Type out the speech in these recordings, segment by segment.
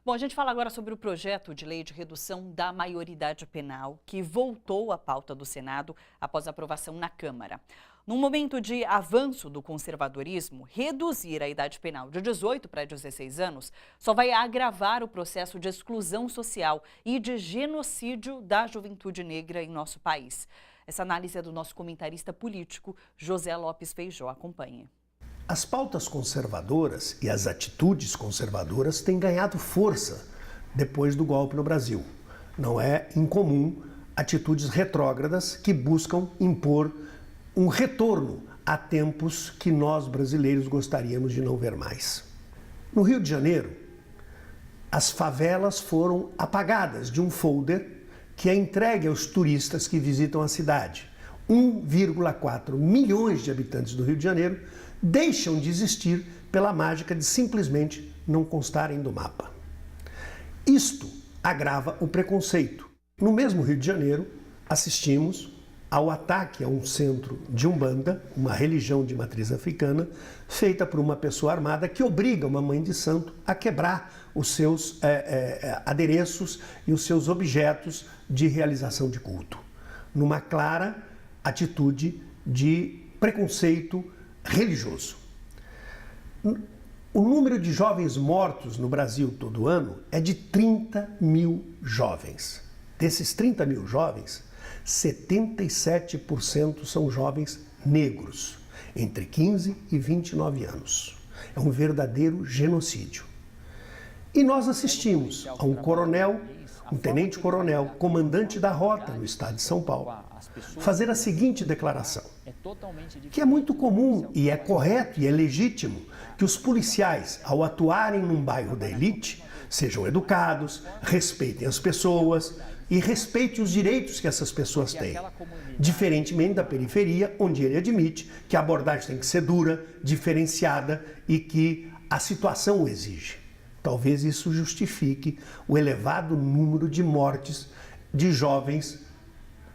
Bom, a gente fala agora sobre o projeto de lei de redução da maioridade penal, que voltou à pauta do Senado após a aprovação na Câmara. Num momento de avanço do conservadorismo, reduzir a idade penal de 18 para 16 anos só vai agravar o processo de exclusão social e de genocídio da juventude negra em nosso país. Essa análise é do nosso comentarista político, José Lopes Feijó. Acompanhe. As pautas conservadoras e as atitudes conservadoras têm ganhado força depois do golpe no Brasil. Não é incomum atitudes retrógradas que buscam impor um retorno a tempos que nós brasileiros gostaríamos de não ver mais. No Rio de Janeiro, as favelas foram apagadas de um folder que é entregue aos turistas que visitam a cidade. 1,4 milhões de habitantes do Rio de Janeiro deixam de existir pela mágica de simplesmente não constarem do mapa. Isto agrava o preconceito. No mesmo Rio de Janeiro, assistimos ao ataque a um centro de Umbanda, uma religião de matriz africana, feita por uma pessoa armada que obriga uma mãe de santo a quebrar os seus adereços e os seus objetos de realização de culto, numa clara atitude de preconceito religioso. O número de jovens mortos no Brasil todo ano é de 30 mil jovens. Desses 30 mil jovens, 77% são jovens negros, entre 15 e 29 anos. É um verdadeiro genocídio. E nós assistimos a um coronel, um tenente-coronel, comandante da rota no estado de São Paulo, fazer a seguinte declaração, que é muito comum e é correto e é legítimo que os policiais, ao atuarem num bairro da elite, sejam educados, respeitem as pessoas e respeitem os direitos que essas pessoas têm. Diferentemente da periferia, onde ele admite que a abordagem tem que ser dura, diferenciada e que a situação o exige. Talvez isso justifique o elevado número de mortes de jovens,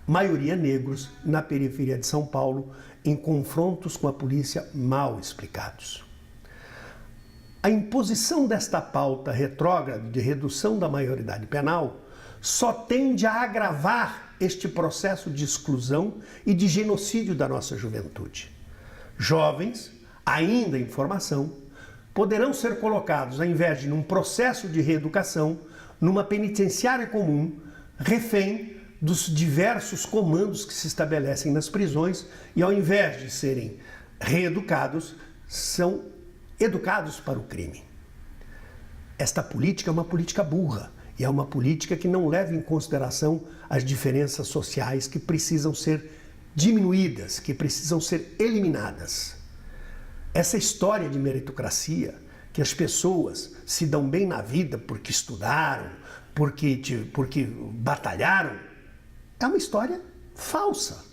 maioria negros, na periferia de São Paulo, em confrontos com a polícia mal explicados. A imposição desta pauta retrógrada de redução da maioridade penal só tende a agravar este processo de exclusão e de genocídio da nossa juventude. Jovens, ainda em formação, poderão ser colocados, ao invés de num processo de reeducação, numa penitenciária comum, refém dos diversos comandos que se estabelecem nas prisões e, ao invés de serem reeducados, são educados para o crime. Esta política é uma política burra e é uma política que não leva em consideração as diferenças sociais que precisam ser diminuídas, que precisam ser eliminadas. Essa história de meritocracia, que as pessoas se dão bem na vida porque estudaram, porque batalharam, é uma história falsa.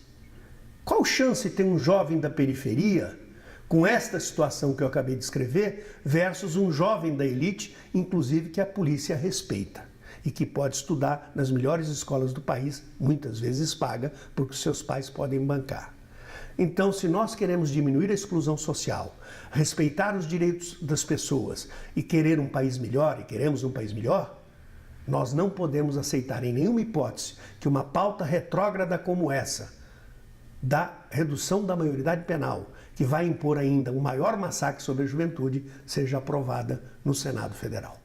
Qual chance tem um jovem da periferia, com esta situação que eu acabei de escrever, versus um jovem da elite, inclusive que a polícia respeita e que pode estudar nas melhores escolas do país, muitas vezes paga, porque seus pais podem bancar. Então, se nós queremos diminuir a exclusão social, respeitar os direitos das pessoas e querer um país melhor, e queremos um país melhor, nós não podemos aceitar em nenhuma hipótese que uma pauta retrógrada como essa, da redução da maioridade penal, que vai impor ainda um maior massacre sobre a juventude, seja aprovada no Senado Federal.